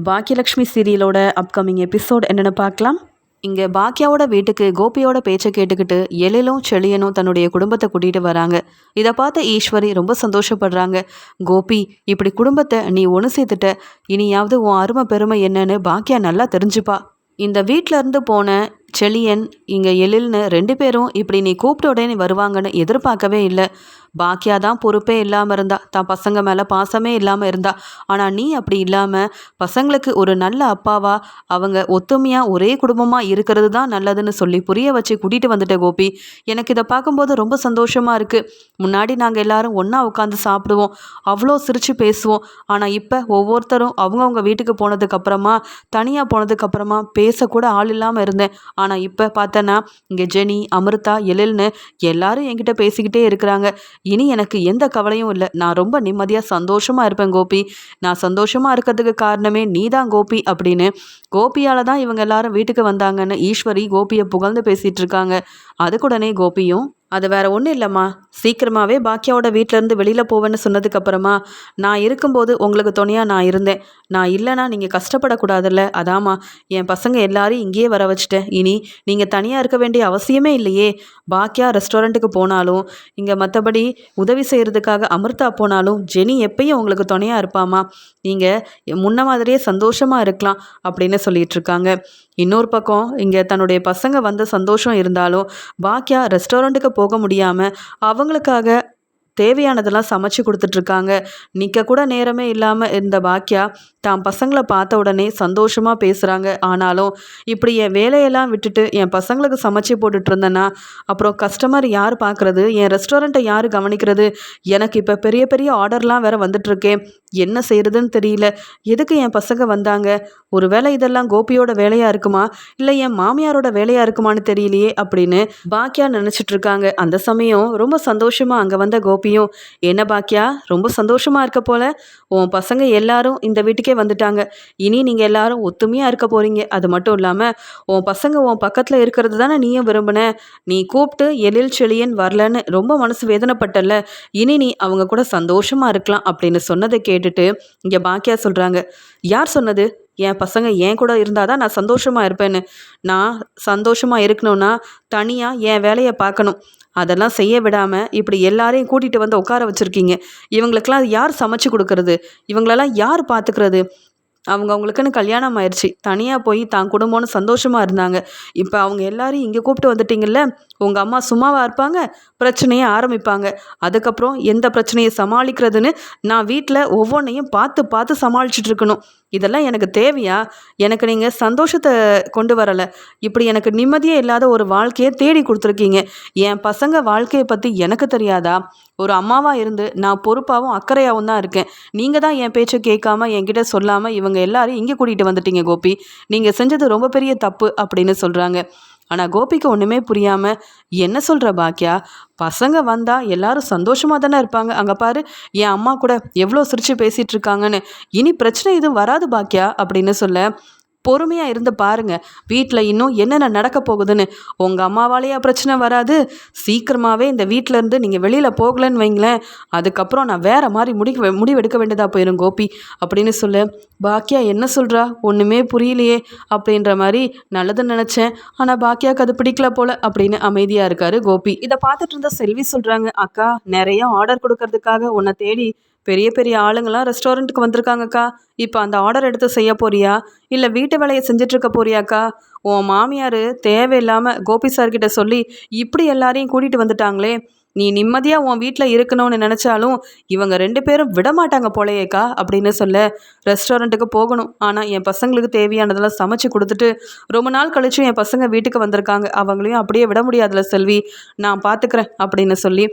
Bhagyalakshmi சீரியலோட upcoming episode என்னென்னு பார்க்கலாம். இங்கே பாக்கியாவோட வீட்டுக்கு கோபியோட பேச்சை கேட்டுக்கிட்டு எழிலும் செழியனும் தன்னுடைய குடும்பத்தை கூட்டிகிட்டு வராங்க. இதை பார்த்த ஈஸ்வரி ரொம்ப சந்தோஷப்படுறாங்க. கோபி, இப்படி குடும்பத்தை நீ ஒன்று சேர்த்துட்ட, இனியாவது உன் அருமை பெருமை என்னன்னு பாக்கியா நல்லா தெரிஞ்சுப்பா. இந்த வீட்டில இருந்து போன செழியன் இங்கே எழில்னு 2 பேரும் இப்படி நீ கூப்பிட்ட உடனே வருவாங்கன்னு எதிர்பார்க்கவே இல்லை. பாக்கியா தான் பொறுப்பே இல்லாமல் இருந்தா, தான் பசங்க மேலே பாசமே இல்லாமல் இருந்தா. ஆனால் நீ அப்படி இல்லாமல் பசங்களுக்கு ஒரு நல்ல அப்பாவா அவங்க ஒத்துமையாக ஒரே குடும்பமாக இருக்கிறது தான் நல்லதுன்னு சொல்லி புரிய வச்சு கூட்டிகிட்டு வந்துட்ட கோபி. எனக்கு இதை பார்க்கும்போது ரொம்ப சந்தோஷமாக இருக்குது. முன்னாடி நாங்கள் எல்லாரும் ஒன்றா உட்காந்து சாப்பிடுவோம், அவ்வளோ சிரித்து பேசுவோம். ஆனால் இப்போ ஒவ்வொருத்தரும் அவங்கவுங்க வீட்டுக்கு போனதுக்கப்புறமா, தனியாக போனதுக்கப்புறமா பேசக்கூட ஆள் இல்லாமல் இருந்தேன். ஆனால் இப்போ பார்த்தேன்னா இங்கே ஜெனி, அமிர்தா, எழில்னு எல்லாரும் என்கிட்ட பேசிக்கிட்டே இருக்கிறாங்க. இனி எனக்கு எந்த கவலையும் இல்லை. நான் ரொம்ப நிம்மதியாக சந்தோஷமாக இருப்பேன் கோபி. நான் சந்தோஷமாக இருக்கிறதுக்கு காரணமே நீ தான் கோபி அப்படின்னு கோபியால் தான் இவங்க எல்லாரும் வீட்டுக்கு வந்தாங்கன்னு ஈஸ்வரி கோபியை புகழ்ந்து பேசிகிட்டு இருக்காங்க. அதுக்குடனே கோபியும், அது வேற ஒன்றும் இல்லைம்மா, சீக்கிரமாகவே பாக்கியாவோட வீட்டிலேருந்து வெளியில் போவேன்னு சொன்னதுக்கப்புறமா நான் இருக்கும்போது உங்களுக்கு துணையாக நான் இருந்தேன். நான் இல்லைன்னா நீங்கள் கஷ்டப்படக்கூடாதுல்ல, அதாம்மா என் பசங்க எல்லாரையும் இங்கேயே வர வச்சுட்டேன். இனி நீங்கள் தனியாக இருக்க வேண்டிய அவசியமே இல்லையே. பாக்கியா ரெஸ்டாரண்ட்டுக்கு போனாலும், இங்கே மற்றபடி உதவி செய்கிறதுக்காக அமிர்தா போனாலும் ஜெனி எப்பயும் உங்களுக்கு துணையாக இருப்பாம்மா. நீங்கள் முன்ன மாதிரியே சந்தோஷமாக இருக்கலாம் அப்படின்னு சொல்லிட்டு இருக்காங்க. இன்னொரு பக்கம் இங்கே தன்னுடைய பசங்க வந்த சந்தோஷம் இருந்தாலும் பாக்கியா ரெஸ்டாரண்ட்டுக்கு போக முடியாமல் அவங்களுக்காக தேவையானதெல்லாம் சமைச்சு கொடுத்துட்ருக்காங்க. நிற்க கூட நேரமே இல்லாமல் இருந்த பாக்கியா தான் பசங்களை பார்த்த உடனே சந்தோஷமாக பேசுகிறாங்க. ஆனாலும் இப்படி என் வேலையெல்லாம் விட்டுட்டு என் பசங்களுக்கு சமைச்சு போட்டுட்டு இருந்தேன்னா அப்புறம் கஸ்டமர் யார் பார்க்குறது, என் ரெஸ்டாரண்ட்டை யார் கவனிக்கிறது? எனக்கு இப்போ பெரிய பெரிய ஆர்டர்லாம் வேறு வந்துட்டுருக்கேன், என்ன செய்கிறதுன்னு தெரியல. எதுக்கு என் பசங்க வந்தாங்க? ஒரு வேளை இதெல்லாம் கோபியோட வேலையாக இருக்குமா, இல்லை என் மாமியாரோட வேலையாக இருக்குமான்னு தெரியலையே அப்படின்னு பாக்கியா நினச்சிட்டு இருக்காங்க. அந்த சமயம் ரொம்ப சந்தோஷமாக அங்கே வந்த கோபியும், என்ன பாக்கியா ரொம்ப சந்தோஷமாக இருக்க போல, உன் பசங்க எல்லாரும் இந்த வீட்டுக்கே வந்துட்டாங்க. இனி நீங்கள் எல்லாரும் ஒத்துமையாக இருக்க போகிறீங்க. அது மட்டும் இல்லாமல் உன் பசங்க உன் பக்கத்தில் இருக்கிறது தானே நீயும் விரும்பின. நீ கூப்பிட்டு எழில் செழியன் வரலன்னு ரொம்ப மனசு வேதனைப்பட்டல, இனி நீ அவங்க கூட சந்தோஷமாக இருக்கலாம் அப்படின்னு சொன்னதை கேட்டுட்டு இங்கே பாக்கியா சொல்கிறாங்க, யார் சொன்னது என் பசங்க என் கூட இருந்தால் தான் நான் சந்தோஷமாக இருப்பேன்னு? நான் சந்தோஷமாக இருக்கணும்னா தனியாக என் வேலையை பார்க்கணும். அதெல்லாம் செய்ய விடாமல் இப்படி எல்லாரையும் கூட்டிகிட்டு வந்து உட்கார வச்சுருக்கீங்க. இவங்களுக்கெல்லாம் யார் சமைச்சு கொடுக்கறது? இவங்களெல்லாம் யார் பார்த்துக்கிறது? அவங்களுக்குன்னு கல்யாணம் ஆயிடுச்சு, தனியாக போய் தான் குடும்பம்னு சந்தோஷமாக இருந்தாங்க. இப்போ அவங்க எல்லாரையும் இங்கே கூப்பிட்டு வந்துட்டீங்கல்ல, உங்கள் அம்மா சும்மாவாக இருப்பாங்க? பிரச்சனையை ஆரம்பிப்பாங்க. அதுக்கப்புறம் எந்த பிரச்சனையை சமாளிக்கிறதுன்னு நான் வீட்டில் ஒவ்வொன்றையும் பார்த்து பார்த்து சமாளிச்சுட்டு இருக்கணும். இதெல்லாம் எனக்கு தேவையா? எனக்கு நீங்கள் சந்தோஷத்தை கொண்டு வரலை, இப்படி எனக்கு நிம்மதியே இல்லாத ஒரு வாழ்க்கையை தேடி கொடுத்துருக்கீங்க. என் பசங்க வாழ்க்கையை பற்றி எனக்கு தெரியாதா? ஒரு அம்மாவாக இருந்து நான் பொறுப்பாகவும் அக்கறையாகவும் தான் இருக்கேன். நீங்கள் தான் என் பேச்சை கேட்காம என்கிட்ட சொல்லாமல் இவங்க எல்லாரும் இங்கே கூட்டிகிட்டு வந்துட்டீங்க கோபி. நீங்கள் செஞ்சது ரொம்ப பெரிய தப்பு அப்படின்னு சொல்கிறாங்க. ஆனால் கோபிக்கு ஒன்றுமே புரியாமல், என்ன சொல்கிற பாக்கியா, பசங்க வந்தால் எல்லாரும் சந்தோஷமாக தானே இருப்பாங்க. அங்கே பாரு, என் அம்மா கூட எவ்வளோ சிரித்து பேசிகிட்டு இருக்காங்கன்னு. இனி பிரச்சனை எதுவும் வராது பாக்கியா அப்படின்னு சொல்ல, பொறுமையாக இருந்து பாருங்க, வீட்டில் இன்னும் என்னென்ன நடக்க போகுதுன்னு. உங்கள் அம்மாவாலேயா பிரச்சனை வராது? சீக்கிரமாகவே இந்த வீட்டிலேருந்து நீங்கள் வெளியில் போகலன்னு வைங்களேன், அதுக்கப்புறம் நான் வேறு மாதிரி முடிவெடுக்க வேண்டியதாக போயிடும் கோபி அப்படின்னு சொல்ல, பாக்கியா என்ன சொல்கிறா, ஒன்றுமே புரியலையே அப்படின்ற மாதிரி நல்லதுன்னு நினச்சேன். ஆனால் பாக்கியாவுக்கு அது பிடிக்கல போல அப்படின்னு அமைதியாக இருக்காரு கோபி. இதை பார்த்துட்டு இருந்த செல்வி சொல்கிறாங்க, அக்கா நிறைய ஆர்டர் கொடுக்கறதுக்காக உன்னை தேடி பெரிய பெரிய ஆளுங்களாம் ரெஸ்டாரண்ட்டுக்கு வந்திருக்காங்கக்கா. இப்போ அந்த ஆர்டர் எடுத்து செய்ய போறியா, இல்லை வீட்டு வேலையை செஞ்சிட்ருக்க போறியாக்கா? உன் மாமியார் தேவையில்லாமல் கோபி சார்கிட்ட சொல்லி இப்படி எல்லாரையும் கூட்டிகிட்டு வந்துட்டாங்களே. நீ நிம்மதியாக உன் வீட்டில் இருக்கணும்னு நினச்சாலும் இவங்க 2 பேரும் விடமாட்டாங்க போலையேக்கா அப்படின்னு சொல்ல, ரெஸ்டாரண்ட்டுக்கு போகணும், ஆனால் என் பசங்களுக்கு தேவையானதெல்லாம் சமைச்சு கொடுத்துட்டு ரொம்ப நாள் கழிச்சும் என் பசங்க வீட்டுக்கு வந்திருக்காங்க, அவங்களையும் அப்படியே விட முடியாதுல்ல செல்வி, நான் பார்த்துக்கிறேன் அப்படின்னு சொல்லி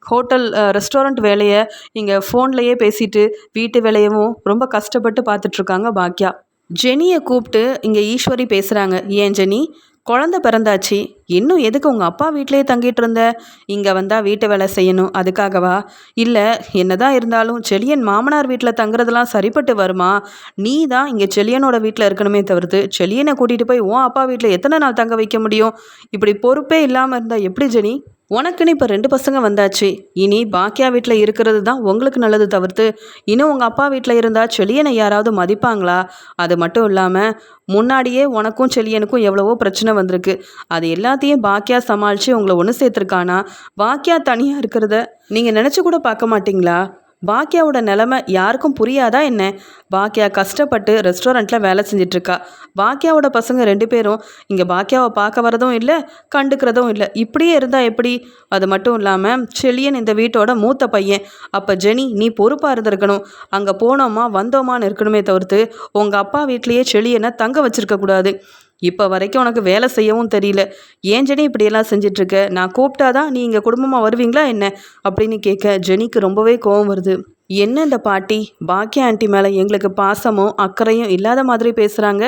ஹோட்டல் ரெஸ்டாரண்ட் வேலையை இங்கே ஃபோன்லேயே பேசிட்டு வீட்டு வேலையவும் ரொம்ப கஷ்டப்பட்டு பார்த்துட்ருக்காங்க பாக்கியா. ஜெனியை கூப்பிட்டு இங்கே ஈஸ்வரி பேசுகிறாங்க, ஏன் ஜெனி, குழந்த பிறந்தாச்சு, இன்னும் எதுக்கு உங்கள் அப்பா வீட்டிலேயே தங்கிட்டு இருந்த? இங்கே வந்தால் வீட்டு வேலை செய்யணும் அதுக்காகவா? இல்லை, என்னதான் இருந்தாலும் செழியன் மாமனார் வீட்டில் தங்குறதெல்லாம் சரிப்பட்டு வருமா? நீ தான் இங்கே செழியனோட வீட்டில் இருக்கணுமே தவிர்த்து செழியனை கூட்டிகிட்டு போய் உன் அப்பா வீட்டில் எத்தனை நாள் தங்க வைக்க முடியும்? இப்படி பொறுப்பே இல்லாமல் இருந்தால் எப்படி ஜெனி? உனக்குன்னு இப்போ 2 பசங்க வந்தாச்சு. இனி பாக்கியா வீட்டில் இருக்கிறது தான் உங்களுக்கு நல்லது தவிர்த்து இன்னும் உங்கள் அப்பா வீட்டில் இருந்தால் செழியனை யாராவது மதிப்பாங்களா? அது மட்டும் இல்லாமல் முன்னாடியே உனக்கும் செழியனுக்கும் எவ்வளவோ பிரச்சனை வந்திருக்கு. அது எல்லாத்தையும் பாக்கியா சமாளித்து உங்களை ஒன்று சேர்த்துருக்கானா? பாக்கியா தனியாக இருக்கிறத நீங்கள் நினச்சி கூட பார்க்க மாட்டிங்களா? பாக்கியாவோட நிலமை யாருக்கும் புரியாதா என்ன? பாக்கியா கஷ்டப்பட்டு ரெஸ்டாரண்ட்டில் வேலை செஞ்சிட்ருக்கா. பாக்கியாவோட பசங்க 2 பேரும் இங்கே பாக்கியாவை பார்க்க வரதும் இல்லை, கண்டுக்கிறதும் இல்லை. இப்படியே இருந்தால் எப்படி? அது மட்டும் இல்லாமல் செழியன் இந்த வீட்டோட மூத்த பையன். அப்போ ஜெனி, நீ பொறுப்பாக இருந்திருக்கணும். அங்கே போனோமா வந்தோமான்னு இருக்கணுமே தவிர்த்து உங்கள் அப்பா வீட்லேயே செழியனை தங்க வச்சிருக்கக்கூடாது. இப்போ வரைக்கும் உனக்கு வேலை செய்யவும் தெரியல. ஏன் ஜெனி இப்படியெல்லாம் செஞ்சிட்ருக்க? நான் கூப்பிட்டாதான் நீ இங்கே குடும்பமாக வருவீங்களா என்ன அப்படின்னு கேட்க ஜெனிக்கு ரொம்பவே கோவம் வருது. என்ன இந்த பாட்டி பாக்கியா ஆண்டி மேலே எங்களுக்கு பாசமும் அக்கறையும் இல்லாத மாதிரி பேசுகிறாங்க.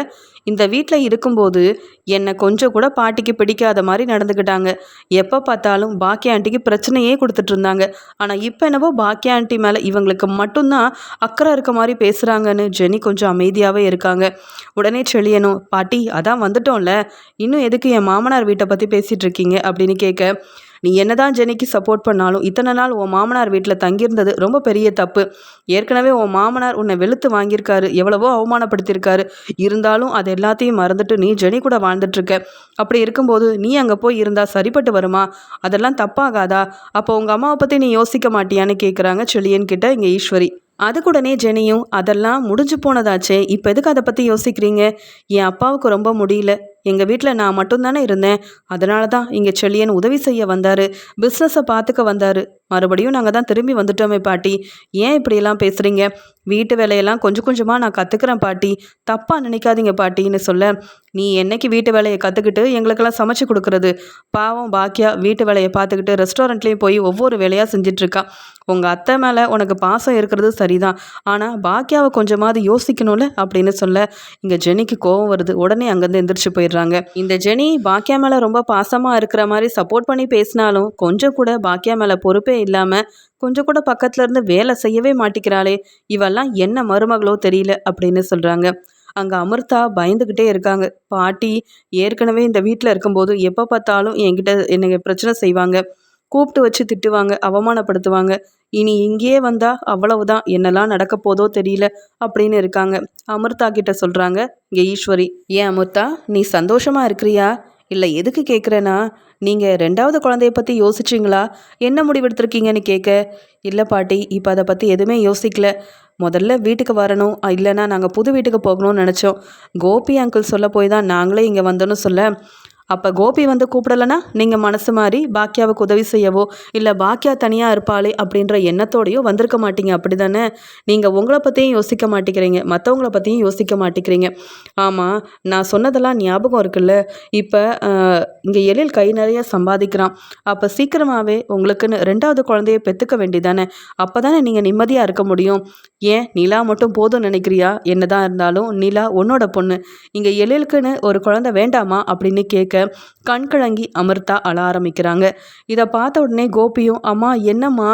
இந்த வீட்டில் இருக்கும்போது என்னை கொஞ்சம் கூட பாட்டிக்கு பிடிக்காத மாதிரி நடந்துக்கிட்டாங்க. எப்போ பார்த்தாலும் பாக்கியா ஆண்டிக்கு பிரச்சனையே கொடுத்துட்டு இருந்தாங்க. ஆனால் இப்போ என்னவோ பாக்கியா ஆண்டி மேலே இவங்களுக்கு மட்டும்தான் அக்கறை இருக்க மாதிரி பேசுகிறாங்கன்னு ஜெனி கொஞ்சம் அமைதியாகவே இருக்காங்க. உடனே செழியனும், பாட்டி அதான் வந்துட்டோம்ல, இன்னும் எதுக்கு என் மாமனார் வீட்டை பற்றி பேசிகிட்டு இருக்கீங்க அப்படின்னு கேட்க, நீ என்னதான் ஜெனிக்கு சப்போர்ட் பண்ணாலும் இத்தனை நாள் உன் மாமனார் வீட்டில் தங்கியிருந்தது ரொம்ப பெரிய தப்பு. ஏற்கனவே உன் மாமனார் உன்னை வெளுத்து வாங்கியிருக்காரு, எவ்வளவோ அவமானப்படுத்தியிருக்காரு. இருந்தாலும் அது எல்லாத்தையும் மறந்துட்டு நீ ஜெனி கூட வாழ்ந்துட்டுருக்க. அப்படி இருக்கும்போது நீ அங்கே போய் இருந்தால் சரிப்பட்டு வருமா? அதெல்லாம் தப்பாகாதா? அப்போ உங்கள் அம்மாவை பற்றி நீ யோசிக்க மாட்டியான்னு கேட்குறாங்க செழியன் கிட்ட இங்கே ஈஸ்வரி. அதுக்கூடனே ஜெனியும், அதெல்லாம் முடிஞ்சு போனதாச்சே, இப்போ எதுக்கு அதை பற்றி யோசிக்கிறீங்க? என் அப்பாவுக்கு ரொம்ப முடியல. எங்கள் வீட்டில் நான் மட்டும்தானே இருந்தேன். அதனால தான் இங்கே செழியன் உதவி செய்ய வந்தார், பிஸ்னஸை பார்த்துக்க வந்தார். மறுபடியும் நாங்கள் தான் திரும்பி வந்துட்டோமே பாட்டி. ஏன் இப்படியெல்லாம் பேசுகிறீங்க? வீட்டு வேலையெல்லாம் கொஞ்சம் கொஞ்சமாக நான் கற்றுக்குறேன் பாட்டி, தப்பாக நினைக்காதீங்க பாட்டின்னு சொல்ல, நீ என்னைக்கு வீட்டு வேலையை கற்றுக்கிட்டு எங்களுக்கெல்லாம் சமைச்சு கொடுக்குறது? பாவம் பாக்கியா வீட்டு வேலையை பார்த்துக்கிட்டு ரெஸ்டாரண்ட்லேயும் போய் ஒவ்வொரு வேலையாக செஞ்சிட்ருக்கா. உங்கள் அத்தை மேலே உனக்கு பாசம் இருக்கிறது சரிதான், ஆனால் பாக்கியாவை கொஞ்சமாவது யோசிக்கணும்ல அப்படின்னு சொல்ல, இங்கே ஜெனிக்கு கோவம் வருது. உடனே அங்கேருந்து எந்திரிச்சு போயிடுறாங்க. இந்த ஜெனி பாக்கியா மேலே ரொம்ப பாசமாக இருக்கிற மாதிரி சப்போர்ட் பண்ணி பேசினாலும் கொஞ்சம் கூட பாக்கியா மேலே பொறுப்பே இல்லாமல் கொஞ்சம் கூட பக்கத்துல இருந்து வேலை செய்யவே மாட்டிக்கிறாளே, இவெல்லாம் என்ன மருமகளோ தெரியல அப்படின்னு சொல்கிறாங்க. அங்கே அமிர்தா பயந்துக்கிட்டே இருக்காங்க. பாட்டி ஏற்கனவே இந்த வீட்டில் இருக்கும்போது எப்போ பார்த்தாலும் என்கிட்ட என்னை பிரச்சனை செய்வாங்க, கூப்பிட்டு வச்சு திட்டுவாங்க, அவமானப்படுத்துவாங்க. இனி இங்கேயே வந்தா அவ்வளவுதான், என்னெல்லாம் நடக்க போதோ தெரியல அப்படின்னு இருக்காங்க. அமிர்தா கிட்ட சொல்கிறாங்க இங்கே ஈஸ்வரி. ஏன் அமிர்தா, நீ சந்தோஷமாக இருக்கிறியா? இல்லை எதுக்கு கேட்குறேன்னா, நீங்கள் 2வது குழந்தைய பற்றி யோசிச்சிங்களா? என்ன முடிவெடுத்திருக்கீங்கன்னு கேட்க, இல்லை பாட்டி இப்போ அதை பற்றி எதுவுமே யோசிக்கல. முதல்ல வீட்டுக்கு வரணும், இல்லைன்னா நாங்கள் புது வீட்டுக்கு போகணும்னு நினச்சோம். கோபி அங்கிள் சொல்ல போய் தான் நாங்களே இங்கே வந்தோன்னு சொல்ல, அப்போ கோபி வந்து கூப்பிடலைன்னா நீங்கள் மனசு மாதிரி பாக்கியாவுக்கு உதவி செய்யவோ இல்லை பாக்கியா தனியாக இருப்பாளே அப்படின்ற எண்ணத்தோடையோ வந்திருக்க மாட்டீங்க, அப்படி தானே? நீங்கள் உங்களை பற்றியும் யோசிக்க மாட்டேங்கிறீங்க, மற்றவங்கள பற்றியும் யோசிக்க மாட்டேங்கிறீங்க. ஆமாம், நான் சொன்னதெல்லாம் ஞாபகம் இருக்குல்ல? இப்போ இங்கே எழில் கை நிறைய சம்பாதிக்கிறான். அப்போ சீக்கிரமாகவே உங்களுக்குன்னு 2வது குழந்தைய பெற்றுக்க வேண்டியதானே? அப்போ தானே நீங்கள் நிம்மதியாக இருக்க முடியும். ஏன் நிலா மட்டும் போதும் நினைக்கிறியா? என்னதான் இருந்தாலும் நிலா உன்னோட பொண்ணு. இங்கே எழிலுக்குன்னு ஒரு குழந்தை வேண்டாமா அப்படின்னு கேட்க கண்கலங்கி அமிர்தா அழ ஆரம்பிக்கிறாங்க. இதை பார்த்த உடனே கோபியும், அம்மா என்னம்மா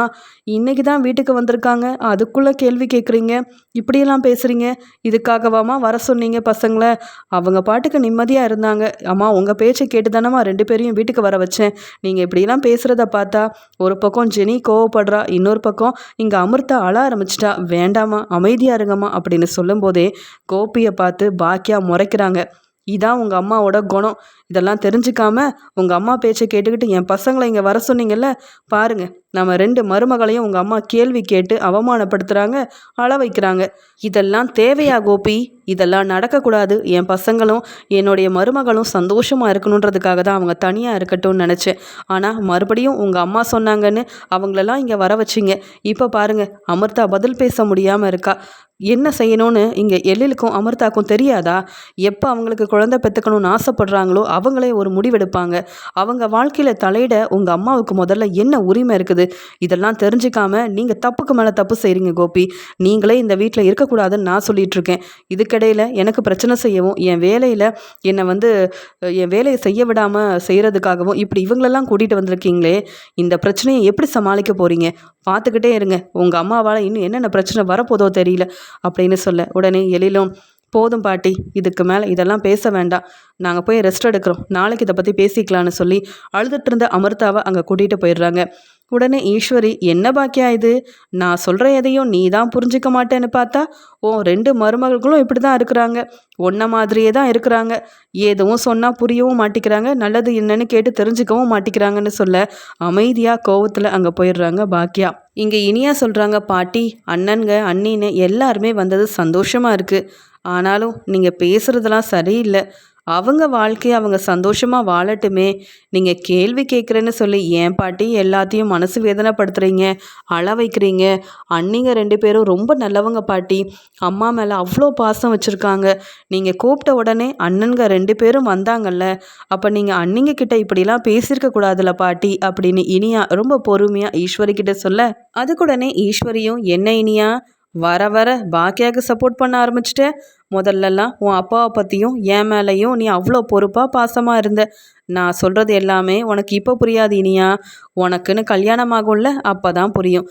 இன்னைக்கு தான் வீட்டுக்கு வந்திருக்காங்க, அதுக்குள்ளே கேள்வி கேட்குறீங்க, இப்படியெல்லாம் பேசுகிறீங்க? இதுக்காகவாம்மா வர சொன்னீங்க பசங்களை? அவங்க பாட்டுக்கு நிம்மதியாக இருந்தாங்க. அம்மா உங்கள் பேச்சை கேட்டு தானம்மா 2 பேரையும் வீட்டுக்கு வர வச்சேன். நீங்கள் இப்படியெல்லாம் பேசுகிறத பார்த்தா ஒரு பக்கம் ஜெனி கோவப்படுறா, இன்னொரு பக்கம் இங்கே அமிர்தா அழ ஆரம்பிச்சிட்டா. வேண்டாமா, அமைதியாக இருங்கம்மா அப்படின்னு சொல்லும்போதே கோபியை பார்த்து பாக்கியா முறைக்கிறாங்க. இதான் உங்கள் அம்மாவோட குணம். இதெல்லாம் தெரிஞ்சுக்காம உங்கள் அம்மா பேச்சை கேட்டுக்கிட்டு என் பசங்களை இங்கே வர சொன்னீங்கல்ல, பாருங்க நம்ம 2 மருமகளையும் உங்கள் அம்மா கேள்வி கேட்டு அவமானப்படுத்துகிறாங்க, அழ வைக்கிறாங்க. இதெல்லாம் தேவையா கோபி? இதெல்லாம் நடக்கக்கூடாது. என் பசங்களும் என்னுடைய மருமகளும் சந்தோஷமாக இருக்கணுன்றதுக்காக தான் அவங்க தனியாக இருக்கட்டும்னு நினச்சேன். ஆனால் மறுபடியும் உங்கள் அம்மா சொன்னாங்கன்னு அவங்களெல்லாம் இங்கே வர வச்சிங்க. இப்போ பாருங்கள், அமிர்தா பதில் பேச முடியாமல் இருக்கா. என்ன செய்யணும்னு இங்கே எழிலுக்கும் அமிர்தாக்கும் தெரியாதா? எப்போ அவங்களுக்கு குழந்தை பெற்றுக்கணும்னு ஆசைப்படுறாங்களோ அவங்களே ஒரு முடிவெடுப்பாங்க. அவங்க வாழ்க்கையில் தலையிட உங்கள் அம்மாவுக்கு முதல்ல என்ன உரிமை இருக்குது? இதெல்லாம் தெரிஞ்சுக்காம நீங்கள் தப்புக்கு மேலே தப்பு செய்கிறீங்க கோபி. நீங்களே இந்த வீட்டில் இருக்கக்கூடாதுன்னு நான் சொல்லிட்டு இருக்கேன். இதுக்கிடையில் எனக்கு பிரச்சனை செய்யவும் என் வேலையை செய்ய விடாமல் செய்கிறதுக்காகவும் இப்படி இவங்களெல்லாம் கூட்டிகிட்டு வந்திருக்கீங்களே, இந்த பிரச்சனையை எப்படி சமாளிக்க போகிறீங்க? பார்த்துக்கிட்டே இருங்க, உங்கள் அம்மாவால் இன்னும் என்னென்ன பிரச்சனை வரப்போதோ தெரியல அப்படின்னு சொல்ல, உடனே எழிலும் போதும் பாட்டி, இதுக்கு மேலே இதெல்லாம் பேச வேண்டாம், நாங்கள் போய் ரெஸ்ட் எடுக்கிறோம், நாளைக்கு இதை பற்றி பேசிக்கலான்னு சொல்லி அழுதுட்டு இருந்த அமிர்தாவை அங்கே கூட்டிகிட்டு போயிடுறாங்க. உடனே ஈஸ்வரி, என்ன பாக்கியா இது, நான் சொல்கிற எதையும் நீ தான் புரிஞ்சிக்க மாட்டேன்னு பார்த்தா ஓ 2 மருமகளும் இப்படி தான் இருக்கிறாங்க, ஒன்றை மாதிரியே தான் இருக்கிறாங்க, எதுவும் சொன்னால் புரியவும் மாட்டிக்கிறாங்க, நல்லது என்னன்னு கேட்டு தெரிஞ்சுக்கவும் மாட்டிக்கிறாங்கன்னு சொல்ல அமைதியாக கோவத்தில் அங்கே போயிடுறாங்க பாக்கியா. இங்கே இனியா சொல்கிறாங்க, பாட்டி அண்ணனுங்க அண்ணின்னு எல்லாருமே வந்தது சந்தோஷமாக இருக்குது, ஆனாலும் நீங்கள் பேசுகிறதெல்லாம் சரியில்லை, அவங்க வாழ்க்கையை அவங்க சந்தோஷமாக வாழட்டுமே, நீங்கள் கேள்வி கேட்குறேன்னு சொல்லி ஏன் பாட்டி எல்லாத்தையும் மனசு வேதனைப்படுத்துகிறீங்க, அழ வைக்கிறீங்க, அண்ணிங்க 2 பேரும் ரொம்ப நல்லவங்க பாட்டி, அம்மா மேலே அவ்வளோ பாசம் வச்சுருக்காங்க, நீங்கள் கூப்பிட்ட உடனே அண்ணனுங்க 2 பேரும் வந்தாங்கல்ல, அப்போ நீங்கள் அண்ணிங்க கிட்ட இப்படிலாம் பேசியிருக்க கூடாதுல்ல பாட்டி அப்படின்னு இனியா ரொம்ப பொறுமையாக ஈஸ்வரி கிட்ட சொல்ல, அதுக்குடனே ஈஸ்வரியும் என்ன இனியா வர வர பாக்கியாவுக்கு சப்போர்ட் பண்ண ஆரம்பிச்சிட்ட, முதல்லலாம் உன் அப்பாவை பற்றியும் என் மேலேயும் நீ அவ்வளோ பொறுப்பாக பாசமாக இருந்த, நான் சொல்கிறது எல்லாமே உனக்கு இப்போ புரியாது இனியா, உனக்குன்னு கல்யாணம் ஆகும்ல அப்போ தான் புரியும்.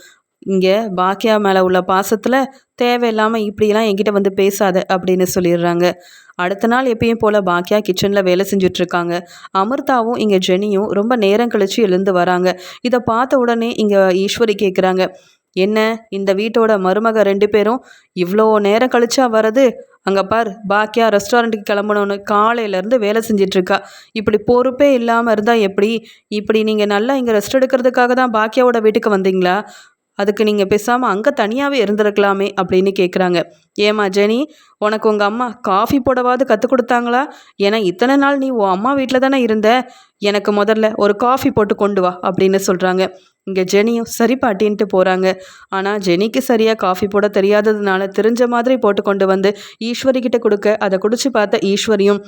இங்கே பாக்கியா மேலே உள்ள பாசத்தில் தேவையில்லாமல் இப்படிலாம் என்கிட்ட வந்து பேசாத அப்படின்னு சொல்லிடுறாங்க. அடுத்த நாள் எப்பயும் போல் பாக்கியா கிச்சனில் வேலை செஞ்சிட்ருக்காங்க. அமிர்தாவும் இங்கே ஜெனியும் ரொம்ப நேரம் கழித்து எழுந்து வராங்க. இதை பார்த்த உடனே இங்கே ஈஸ்வரி கேட்குறாங்க, என்ன இந்த வீட்டோட மருமக 2 பேரும் இவ்வளோ நேரம் கழிச்சா வர்றது, அங்கே பார் பாக்கியா ரெஸ்டாரண்ட்டுக்கு கிளம்பணுன்னு காலையிலேருந்து வேலை செஞ்சிட்ருக்கா, இப்படி பொறுப்பே இல்லாமல் இருந்தால் எப்படி, இப்படி நீங்கள் நல்லா இங்கே ரெஸ்ட் எடுக்கிறதுக்காக தான் பாக்கியாவோட வீட்டுக்கு வந்தீங்களா, அதுக்கு நீங்கள் பேசாமல் அங்கே தனியாகவே இருந்திருக்கலாமே அப்படின்னு கேட்குறாங்க. ஏம்மா ஜெனி, உனக்கு உங்கள் அம்மா காஃபி போடவாது கற்றுக் கொடுத்தாங்களா, ஏன்னா இத்தனை நாள் நீ உன் அம்மா வீட்டில் தானே இருந்த, எனக்கு முதல்ல ஒரு காஃபி போட்டு கொண்டு வா அப்படின்னு சொல்கிறாங்க. இங்கே ஜெனியும் சரி பாட்டின்ட்டு போகிறாங்க. ஆனால் ஜெனிக்கு சரியாக காஃபி போட தெரியாததுனால தெரிஞ்ச மாதிரி போட்டு கொண்டு வந்து ஈஸ்வரி கிட்ட கொடுக்க, அதை குடிச்சு பார்த்த ஈஸ்வரியும்,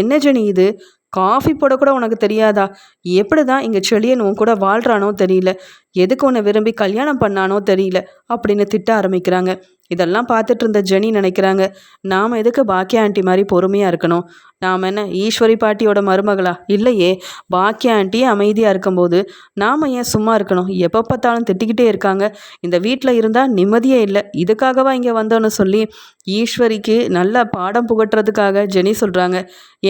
என்ன ஜெனி இது, காஃபி போடக்கூட உனக்கு தெரியாதா, எப்படி தான் இங்கே செழியன் உன் கூட வாழ்கிறானோ தெரியல, எதுக்கு உன்னை விரும்பி கல்யாணம் பண்ணானோ தெரியல அப்படின்னு திட்ட ஆரம்பிக்கிறாங்க. இதெல்லாம் பார்த்துட்டு இருந்த ஜெனி நினைக்கிறாங்க, நாம் எதுக்கு பாக்கியா ஆண்டி மாதிரி பொறுமையாக இருக்கணும், நாம் என்ன ஈஸ்வரி பாட்டியோட மருமகளா, இல்லையே, பாக்கியா ஆண்டியே அமைதியாக இருக்கும்போது நாம் ஏன் சும்மா இருக்கணும், எப்போ பார்த்தாலும் திட்டிக்கிட்டே இருக்காங்க, இந்த வீட்டில் இருந்தால் நிம்மதியே இல்லை, இதுக்காகவா இங்கே வந்தோன்னு சொல்லி ஈஸ்வரிக்கு நல்ல பாடம் புகட்டுறதுக்காக ஜெனி சொல்கிறாங்க.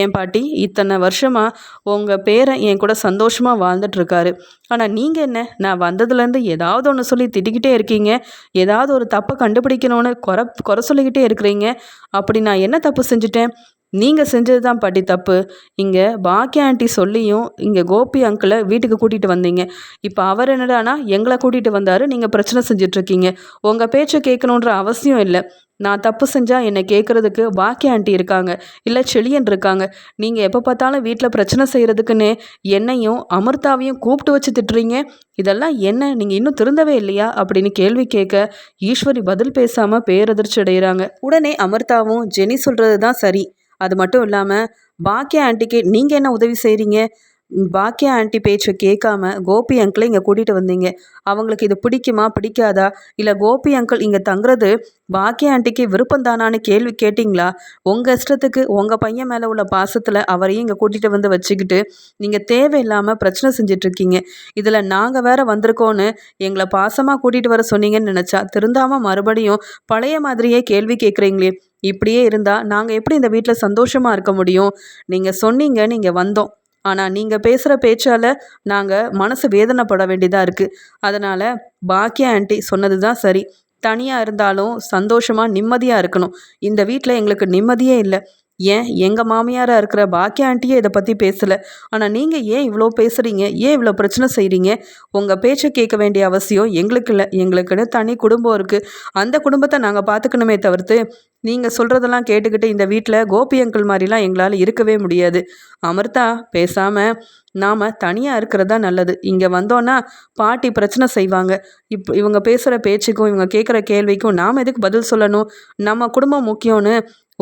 ஏன் பாட்டி, இத்தனை வருஷமாக உங்கள் பேரன் என் கூட சந்தோஷமாக வாழ்ந்துட்டுருக்காரு, ஆனால் நீங்கள் என்ன, நான் வந்ததுலேருந்து ஏதாவது ஒன்று சொல்லி திட்டிக்கிட்டே இருக்கீங்க, ஏதாவது ஒரு தப்பை கண்டுபிடிக்கணும்னு குறை சொல்லிக்கிட்டே இருக்கிறீங்க, அப்படி நான் என்ன தப்பு செஞ்சுட்டேன், நீங்கள் செஞ்சது தான் பாட்டி தப்பு, இங்கே பாக்கியா ஆண்டி சொல்லியும் இங்கே கோபி அங்கிளை வீட்டுக்கு கூட்டிகிட்டு வந்தீங்க, இப்போ அவர் என்னடானா எங்களை கூட்டிகிட்டு வந்தார், நீங்கள் பிரச்சனை செஞ்சிட்ருக்கீங்க, உங்கள் பேச்சை கேட்கணுன்ற அவசியம் இல்லை, நான் தப்பு செஞ்சால் என்னை கேட்குறதுக்கு பாக்கியா ஆண்டி இருக்காங்க, இல்லை செழியன் இருக்காங்க, நீங்கள் எப்போ பார்த்தாலும் வீட்டில் பிரச்சனை செய்கிறதுக்குன்னு என்னையும் அமிர்தாவையும் கூப்பிட்டு வச்சு திட்டுறீங்க, இதெல்லாம் என்ன, நீங்கள் இன்னும் திருந்தவே இல்லையா அப்படின்னு கேள்வி கேட்க ஈஸ்வரி பதில் பேசாமல் பேரதிர்ச்சி அடைகிறாங்க. உடனே அமிர்தாவும் ஜெனி சொல்கிறது தான் சரி, அது மட்டும் இல்லாமல் பாக்கியா ஆண்டிக்கு நீங்கள் என்ன உதவி செய்கிறீங்க, பாக்கியா ஆண்டி பேச்சை கேட்காம கோபி அங்கிளை இங்கே கூட்டிகிட்டு வந்தீங்க, அவங்களுக்கு இது பிடிக்குமா பிடிக்காதா, இல்லை கோபி அங்கிள் இங்கே தங்குறது பாக்கியா ஆண்டிக்கு விருப்பம் தானான்னு கேள்வி கேட்டிங்களா, உங்கள் இஷ்டத்துக்கு உங்கள் பையன் மேலே உள்ள பாசத்தில் அவரையும் இங்கே கூட்டிகிட்டு வந்து வச்சுக்கிட்டு நீங்கள் தேவையில்லாமல் பிரச்சனை செஞ்சிட்ருக்கீங்க, இதில் நாங்கள் வேற வந்திருக்கோன்னு எங்களை பாசமாக கூட்டிகிட்டு வர சொன்னீங்கன்னு நினச்சா திருந்தாமல் மறுபடியும் பழைய மாதிரியே கேள்வி கேட்குறீங்களே, இப்படியே இருந்தால் நாங்கள் எப்படி இந்த வீட்டில் சந்தோஷமாக இருக்க முடியும், நீங்கள் சொன்னீங்க நீங்கள் வந்தோம், ஆனால் நீங்கள் பேசுகிற பேச்சால் நாங்கள் மனசு வேதனைப்பட வேண்டியதாக இருக்குது, அதனால் பாக்கியா ஆண்டி சொன்னது தான் சரி, தனியாக இருந்தாலும் சந்தோஷமாக நிம்மதியாக இருக்கணும், இந்த வீட்டில் எங்களுக்கு நிம்மதியே இல்லை, ஏன் எங்கள் மாமியாராக இருக்கிற பாக்கியா ஆண்டியே இதை பற்றி பேசலை, ஆனால் நீங்கள் ஏன் இவ்வளோ பேசுகிறீங்க, ஏன் இவ்வளோ பிரச்சனை செய்கிறீங்க, உங்கள் பேச்சை கேட்க வேண்டிய அவசியம் எங்களுக்கு இல்லை, எங்களுக்குன்னு தனி குடும்பம் இருக்குது, அந்த குடும்பத்தை நாங்கள் பார்த்துக்கணுமே தவிர்த்து நீங்கள் சொல்கிறதெல்லாம் கேட்டுக்கிட்டு இந்த வீட்டில் கோபி அங்கிள் மாதிரிலாம் எங்களால் இருக்கவே முடியாது, அமிர்தா பேசாமல் நாம் தனியாக இருக்கிறதா நல்லது, இங்கே வந்தோன்னா பாட்டி பிரச்சனை செய்வாங்க, இவங்க பேசுகிற பேச்சுக்கும் இவங்க கேட்குற கேள்விக்கும் நாம் எதுக்கு பதில் சொல்லணும், நம்ம குடும்பம் முக்கியம்னு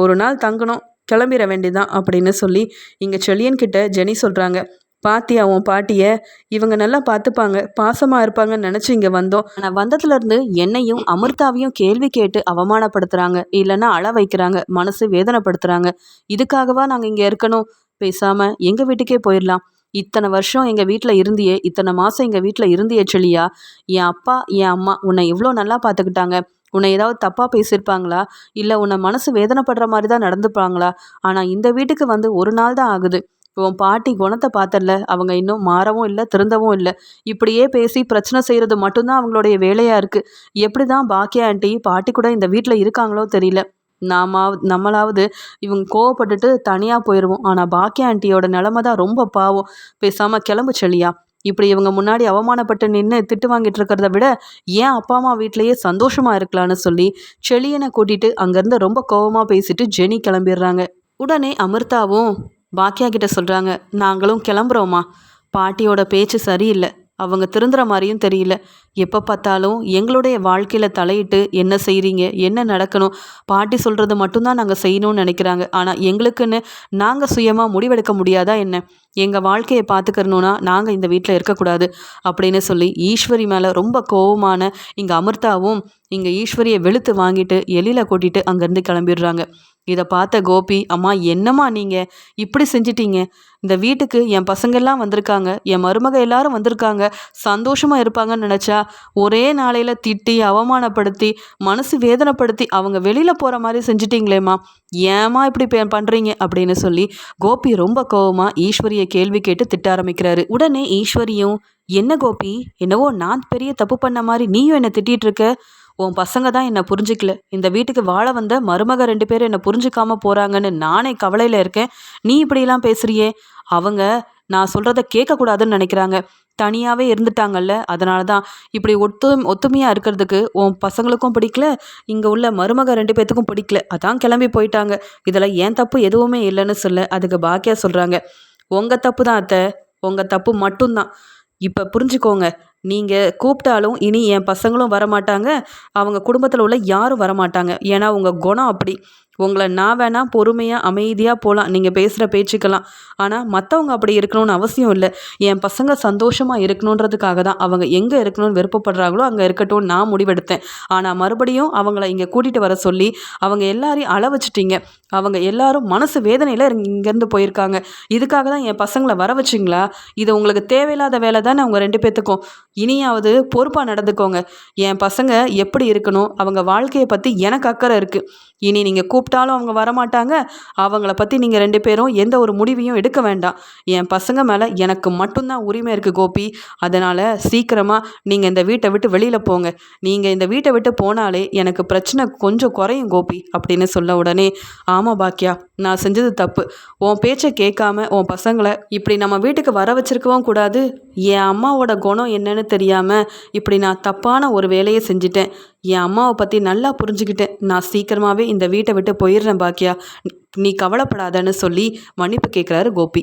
ஒரு நாள் தங்கணும் கிளம்பிட வேண்டியதான் அப்படின்னு சொல்லி இங்கே செழியன்கிட்ட ஜெனி சொல்கிறாங்க. பாத்தியா உன் பாட்டிய, இவங்க நல்லா பார்த்துப்பாங்க, பாசமாக இருப்பாங்கன்னு நினச்சி இங்கே வந்தோம். ஆனால் வந்ததுலேருந்து என்னையும் அமிர்தாவையும் கேள்வி கேட்டு அவமானப்படுத்துகிறாங்க, இல்லைன்னா அழ வைக்கிறாங்க, மனசு வேதனைப்படுத்துகிறாங்க. இதுக்காகவா நாங்கள் இங்கே இருக்கணும்? பேசாமல் எங்கள் வீட்டுக்கே போயிடலாம். இத்தனை வருஷம் எங்கள் வீட்டில் இருந்தியே, இத்தனை மாதம் எங்கள் வீட்டில் இருந்தியே செல்லியா. என் அப்பா என் அம்மா உன்னை இவ்வளோ நல்லா பார்த்துக்கிட்டாங்க. உன்னை ஏதாவது தப்பாக பேசியிருப்பாங்களா? இல்லை உன்னை மனசு வேதனைப்படுற மாதிரி தான் நடந்துப்பாங்களா? ஆனால் இந்த வீட்டுக்கு வந்து ஒரு நாள் தான் ஆகுது. உன் பாட்டி குணத்தை பார்த்தல, அவங்க இன்னும் மாறவும் இல்லை, திருந்தவும் இல்லை. இப்படியே பேசி பிரச்சனை செய்கிறது மட்டும்தான் அவங்களுடைய வேலையாக இருக்குது. எப்படி தான் பாக்கியா ஆண்டி பாட்டி கூட இந்த வீட்டில் இருக்காங்களோ தெரியல. நம்மளாவது இவங்க கோவப்பட்டுட்டு தனியாக போயிடுவோம். ஆனால் பாக்கியா ஆண்டியோட நிலமை தான் ரொம்ப பாவம். பேசாமல் கிளம்பு செல்லியா. இப்படி இவங்க முன்னாடி அவமானப்பட்டு நின்று திட்டு வாங்கிட்டு இருக்கிறத விட ஏன் அப்பா அம்மா வீட்டிலேயே சந்தோஷமாக இருக்கலான்னு சொல்லி செழியனை கூட்டிகிட்டு அங்கேருந்து ரொம்ப கோவமாக பேசிட்டு ஜெனி கிளம்பிடுறாங்க. உடனே அமிர்தாவும் பாக்கியா கிட்ட சொல்கிறாங்க, நாங்களும் கிளம்புறோம்மா. பாட்டியோட பேச்சு சரியில்லை, அவங்க திருந்துற மாதிரியும் தெரியல. எப்போ பார்த்தாலும் எங்களுடைய வாழ்க்கையில் தலையிட்டு என்ன செய்கிறீங்க, என்ன நடக்கணும், பாட்டி சொல்கிறது மட்டும்தான் நாங்கள் செய்யணும்னு நினைக்கிறாங்க. ஆனால் எங்களுக்குன்னு நாங்கள் சுயமாக முடிவெடுக்க முடியாதா என்ன? எங்கள் வாழ்க்கையை பார்த்துக்கறணுன்னா நாங்கள் இந்த வீட்டில் இருக்கக்கூடாது அப்படின்னு சொல்லி ஈஸ்வரி மேலே ரொம்ப கோவமான இங்கே அமிர்தாவும் இங்கே ஈஸ்வரியை வெளுத்து வாங்கிட்டு எலியில் கூட்டிகிட்டு அங்கேருந்து கிளம்பிடுறாங்க. இதை பார்த்த கோபி, அம்மா என்னம்மா நீங்கள் இப்படி செஞ்சிட்டீங்க? இந்த வீட்டுக்கு என் பசங்கள்லாம் வந்திருக்காங்க, என் மருமக எல்லாரும் வந்திருக்காங்க, சந்தோஷமாக இருப்பாங்கன்னு நினச்சா ஒரே நாளையில் திட்டி அவமானப்படுத்தி மனசு வேதனைப்படுத்தி அவங்க வெளியில் போகிற மாதிரி செஞ்சிட்டிங்களேம்மா. ஏம்மா இப்படி பண்ணுறீங்க அப்படின்னு சொல்லி கோபி ரொம்ப கோவமாக ஈஸ்வரியை கேள்வி கேட்டு திட்ட ஆரம்பிக்கிறாரு. உடனே ஈஸ்வரியும், என்ன கோபி, என்னவோ நான் பெரிய தப்பு பண்ண மாதிரி நீயும் என்னை திட்டிகிட்டு இருக்க? உன் பசங்க தான் என்னை புரிஞ்சிக்கல, இந்த வீட்டுக்கு வாழ வந்த மருமக 2 பேரும் என்னை புரிஞ்சுக்காம போகிறாங்கன்னு நானே கவலையில் இருக்கேன். நீ இப்படிலாம் பேசுறியே? அவங்க நான் சொல்கிறத கேட்கக்கூடாதுன்னு நினைக்கிறாங்க. தனியாகவே இருந்துட்டாங்கல்ல, அதனால தான் இப்படி ஒத்துமையாக இருக்கிறதுக்கு உன் பசங்களுக்கும் பிடிக்கல, இங்கே உள்ள மருமக 2 பேர்த்துக்கும் பிடிக்கல, அதான் கிளம்பி போயிட்டாங்க. இதில் ஏன் தப்பு எதுவுமே இல்லைன்னு சொல்ல அதுக்கு பாக்கியா சொல்கிறாங்க, உங்கள் தப்பு தான் அத்தை, உங்கள் தப்பு மட்டும்தான். இப்போ புரிஞ்சுக்கோங்க, நீங்கள் கூப்பிட்டாலும் இனி என் பசங்களும் வரமாட்டாங்க, அவங்க குடும்பத்தில் உள்ள யாரும் வரமாட்டாங்க. ஏன்னா உங்கள் குணம் அப்படி. உங்களை நான் வேணால் பொறுமையாக அமைதியாக போகலாம் நீங்கள் பேசுகிற பேச்சுக்கெல்லாம். ஆனால் மற்றவங்க அப்படி இருக்கணும்னு அவசியம் இல்லை. என் பசங்க சந்தோஷமாக இருக்கணுன்றதுக்காக தான் அவங்க எங்கே இருக்கணும்னு விருப்பப்படுறாங்களோ அங்கே இருக்கட்டும் நான் முடிவெடுத்தேன். ஆனால் மறுபடியும் அவங்கள இங்கே கூட்டிகிட்டு வர சொல்லி அவங்க எல்லாரையும் அள வச்சுட்டீங்க. அவங்க எல்லாரும் மனசு வேதனையில் இங்கேருந்து போயிருக்காங்க. இதுக்காக தான் என் பசங்களை வர வச்சிங்களா? இது உங்களுக்கு தேவையில்லாத வேலை தானே அவங்க 2 பேர்த்துக்கும். இனியாவது பொறுப்பாக நடந்துக்கோங்க. என் பசங்க எப்படி இருக்கணும், அவங்க வாழ்க்கையை பற்றி எனக்கு அக்கறை இருக்குது. இனி நீங்கள் கூப்பிட்டாலும் அவங்க வரமாட்டாங்க. அவங்கள பற்றி நீங்கள் 2 பேரும் எந்த ஒரு முடிவையும் எடுக்க வேண்டாம். என் பசங்க மேலே எனக்கு மட்டும்தான் உரிமை இருக்குது கோபி. அதனால் சீக்கிரமாக நீங்கள் இந்த வீட்டை விட்டு வெளியில் போங்க. நீங்கள் இந்த வீட்டை விட்டு போனாலே எனக்கு பிரச்சனை கொஞ்சம் குறையும் கோபி அப்படின்னு சொல்ல உடனே, ஆமாம் பாக்கியா, நான் செஞ்சது தப்பு. உன் பேச்சை கேட்காம உன் பசங்களை இப்படி நம்ம வீட்டுக்கு வர வச்சிருக்கவும் கூடாது. என் அம்மாவோட குணம் என்னன்னு தெரியாமல் இப்படி நான் தப்பான ஒரு வேலையை செஞ்சிட்டேன். என் அம்மாவை பற்றி நல்லா புரிஞ்சுக்கிட்டேன். நான் சீக்கிரமாகவே இந்த வீட்டை விட்டு போயிடுறேன் பாக்கியா, நீ கவலைப்படாதன்னு சொல்லி மன்னிப்பு கேட்குறாரு கோபி.